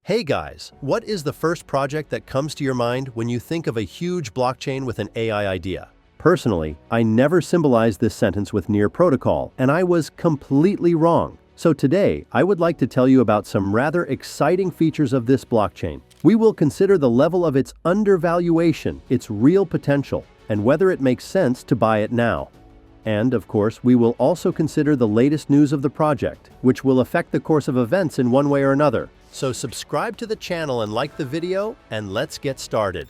Hey guys, what is the first project that comes to your mind when you think of a huge blockchain with an AI idea? Personally, I never symbolized this sentence with Near Protocol, and I was completely wrong. So today, I would like to tell you about some rather exciting features of this blockchain. We will consider the level of its undervaluation, its real potential, and whether it makes sense to buy it now. And, of course, we will also consider the latest news of the project, which will affect the course of events in one way or another. So subscribe to the channel and like the video, and let's get started.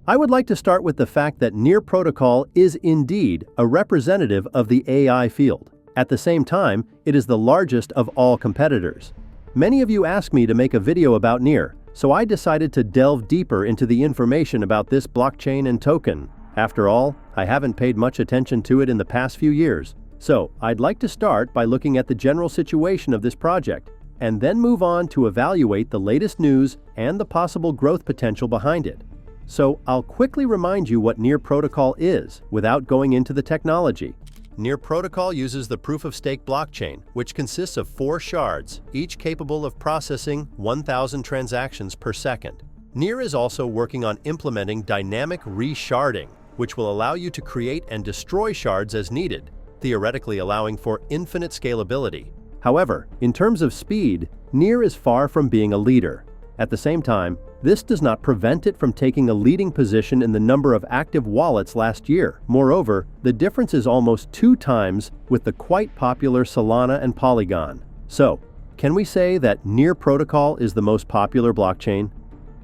I would like to start with the fact that Near Protocol is indeed a representative of the AI field. At the same time, it is the largest of all competitors. Many of you asked me to make a video about Near, so I decided to delve deeper into the information about this blockchain and token. After all, I haven't paid much attention to it in the past few years. So, I'd like to start by looking at the general situation of this project, and then move on to evaluate the latest news and the possible growth potential behind it. So, I'll quickly remind you what Near Protocol is, without going into the technology. Near Protocol uses the proof-of-stake blockchain, which consists of 4 shards, each capable of processing 1,000 transactions per second. Near is also working on implementing dynamic resharding, which will allow you to create and destroy shards as needed, theoretically allowing for infinite scalability. However, in terms of speed, Near is far from being a leader. At the same time, this does not prevent it from taking a leading position in the number of active wallets last year. Moreover, the difference is almost 2 times with the quite popular Solana and Polygon. So, can we say that Near Protocol is the most popular blockchain?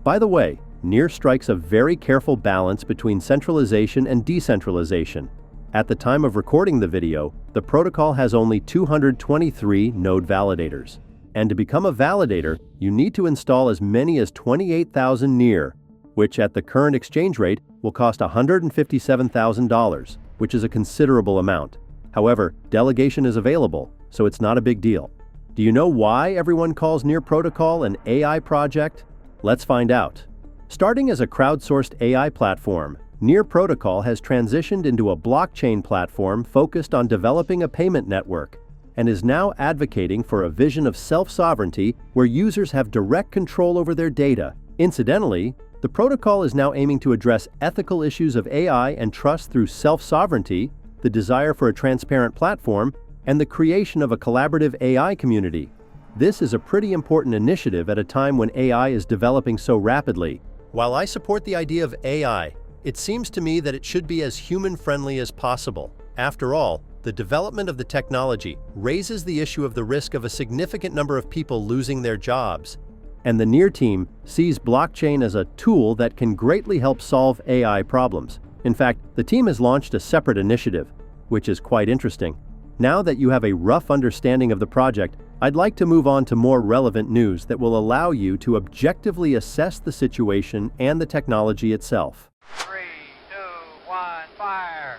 By the way, Near strikes a very careful balance between centralization and decentralization. At the time of recording the video, the protocol has only 223 node validators. And to become a validator, you need to install as many as 28,000 Near, which at the current exchange rate will cost $157,000, which is a considerable amount. However, delegation is available, so it's not a big deal. Do you know why everyone calls Near Protocol an AI project? Let's find out. Starting as a crowdsourced AI platform, Near Protocol has transitioned into a blockchain platform focused on developing a payment network, and is now advocating for a vision of self-sovereignty where users have direct control over their data. Incidentally, the protocol is now aiming to address ethical issues of AI and trust through self-sovereignty, the desire for a transparent platform, and the creation of a collaborative AI community. This is a pretty important initiative at a time when AI is developing so rapidly. While I support the idea of AI, it seems to me that it should be as human-friendly as possible. After all, the development of the technology raises the issue of the risk of a significant number of people losing their jobs. And the Near team sees blockchain as a tool that can greatly help solve AI problems. In fact, the team has launched a separate initiative, which is quite interesting. Now that you have a rough understanding of the project, I'd like to move on to more relevant news that will allow you to objectively assess the situation and the technology itself. 3, 2, 1, fire!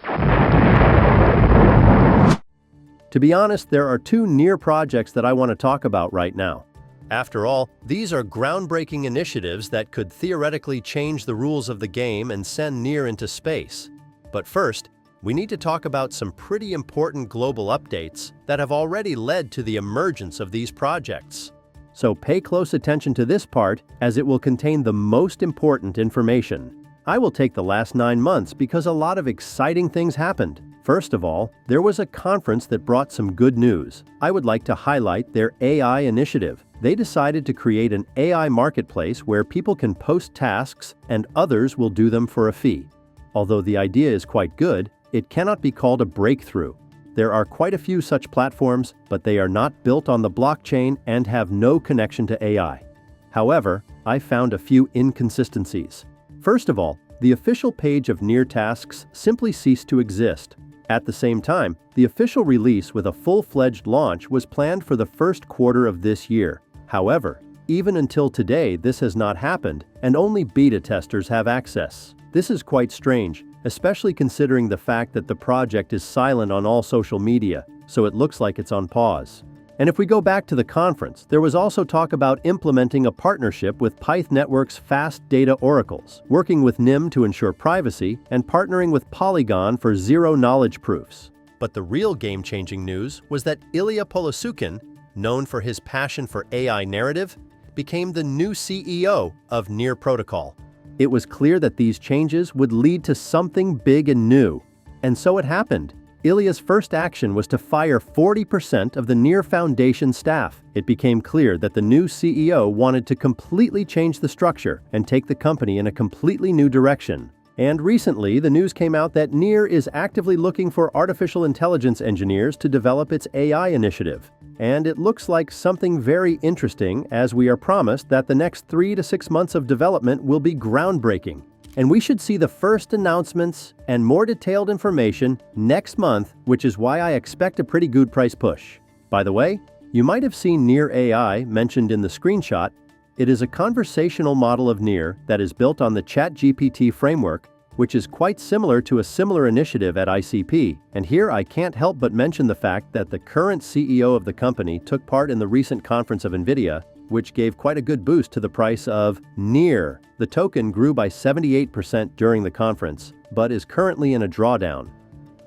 To be honest, there are 2 Near projects that I want to talk about right now. After all, these are groundbreaking initiatives that could theoretically change the rules of the game and send Near into space. But first, we need to talk about some pretty important global updates that have already led to the emergence of these projects. So pay close attention to this part, as it will contain the most important information. I will take the last 9 months because a lot of exciting things happened. First of all, there was a conference that brought some good news. I would like to highlight their AI initiative. They decided to create an AI marketplace where people can post tasks and others will do them for a fee. Although the idea is quite good, it cannot be called a breakthrough. There are quite a few such platforms, but they are not built on the blockchain and have no connection to AI. However, I found a few inconsistencies. First of all, the official page of Near tasks simply ceased to exist. At the same time, the official release with a full-fledged launch was planned for the first quarter of this year. However, even until today, this has not happened, and only beta testers have access. This is quite strange, especially considering the fact that the project is silent on all social media, so it looks like it's on pause. And if we go back to the conference, there was also talk about implementing a partnership with Pyth Network's fast data oracles, working with NIM to ensure privacy, and partnering with Polygon for zero-knowledge proofs. But the real game-changing news was that Ilya Polosukhin, known for his passion for AI narrative, became the new CEO of Near Protocol. It was clear that these changes would lead to something big and new. And so it happened. Ilya's first action was to fire 40% of the Near Foundation staff. It became clear that the new CEO wanted to completely change the structure and take the company in a completely new direction. And recently, the news came out that Near is actively looking for artificial intelligence engineers to develop its AI initiative. And it looks like something very interesting, as we are promised that the next 3 to 6 months of development will be groundbreaking. And we should see the first announcements and more detailed information next month, which is why I expect a pretty good price push. By the way, you might have seen Near AI mentioned in the screenshot. It is a conversational model of Near that is built on the ChatGPT framework, which is quite similar to a similar initiative at ICP. And here I can't help but mention the fact that the current CEO of the company took part in the recent conference of NVIDIA, which gave quite a good boost to the price of Near. The token grew by 78% during the conference, but is currently in a drawdown.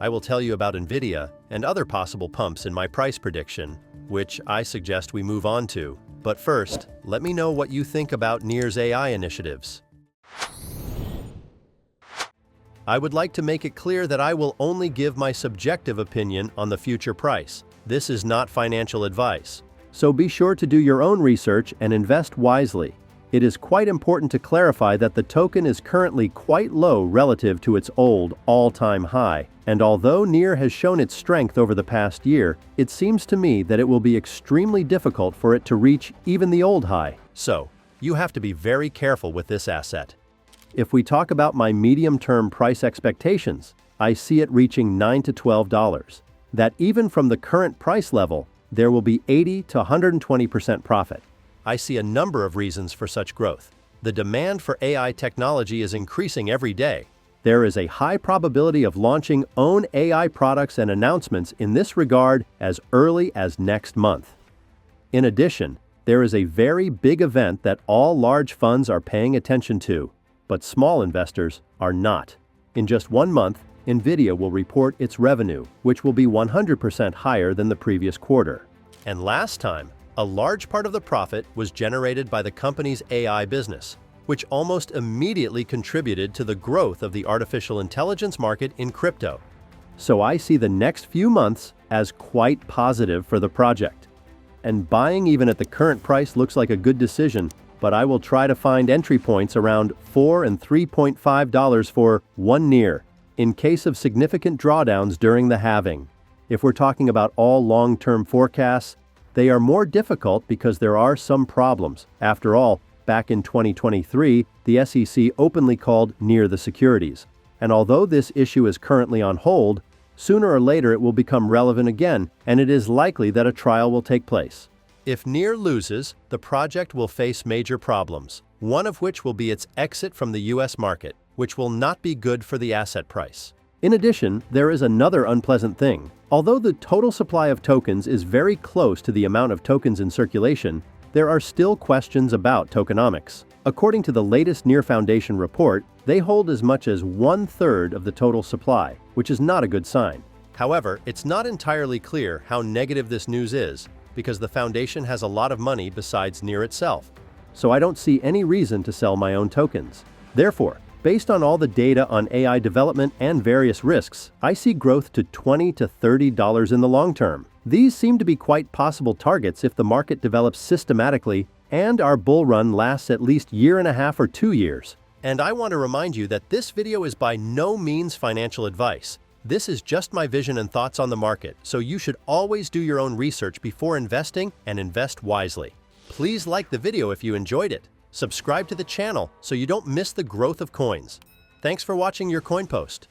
I will tell you about NVIDIA and other possible pumps in my price prediction, which I suggest we move on to. But first, let me know what you think about Near's AI initiatives. I would like to make it clear that I will only give my subjective opinion on the future price. This is not financial advice. So be sure to do your own research and invest wisely. It is quite important to clarify that the token is currently quite low relative to its old all-time high. And although Near has shown its strength over the past year, it seems to me that it will be extremely difficult for it to reach even the old high. So, you have to be very careful with this asset. If we talk about my medium-term price expectations, I see it reaching $9 to $12. That even from the current price level, there will be 80 to 120% profit. I see a number of reasons for such growth. The demand for AI technology is increasing every day. There is a high probability of launching own AI products and announcements in this regard as early as next month. In addition, there is a very big event that all large funds are paying attention to, but small investors are not. In just 1 month, NVIDIA will report its revenue, which will be 100% higher than the previous quarter. And last time, a large part of the profit was generated by the company's AI business, which almost immediately contributed to the growth of the artificial intelligence market in crypto. So I see the next few months as quite positive for the project. And buying even at the current price looks like a good decision, but I will try to find entry points around $4 and $3.5 for one Near, in case of significant drawdowns during the halving. If we're talking about all long-term forecasts, they are more difficult because there are some problems. After all, back in 2023, the SEC openly called Near the securities. And although this issue is currently on hold, sooner or later it will become relevant again, and it is likely that a trial will take place. If Near loses, the project will face major problems, one of which will be its exit from the US market, which will not be good for the asset price. In addition, there is another unpleasant thing. Although the total supply of tokens is very close to the amount of tokens in circulation, there are still questions about tokenomics. According to the latest Near Foundation report, they hold as much as 1/3 of the total supply, which is not a good sign. However, it's not entirely clear how negative this news is, because the foundation has a lot of money besides Near itself. So I don't see any reason to sell my own tokens. Therefore, based on all the data on AI development and various risks, I see growth to $20 to $30 in the long term. These seem to be quite possible targets if the market develops systematically and our bull run lasts at least 1.5 or 2 years. And I want to remind you that this video is by no means financial advice. This is just my vision and thoughts on the market, so you should always do your own research before investing and invest wisely. Please like the video if you enjoyed it. Subscribe to the channel so you don't miss the growth of coins. Thanks for watching your coin post.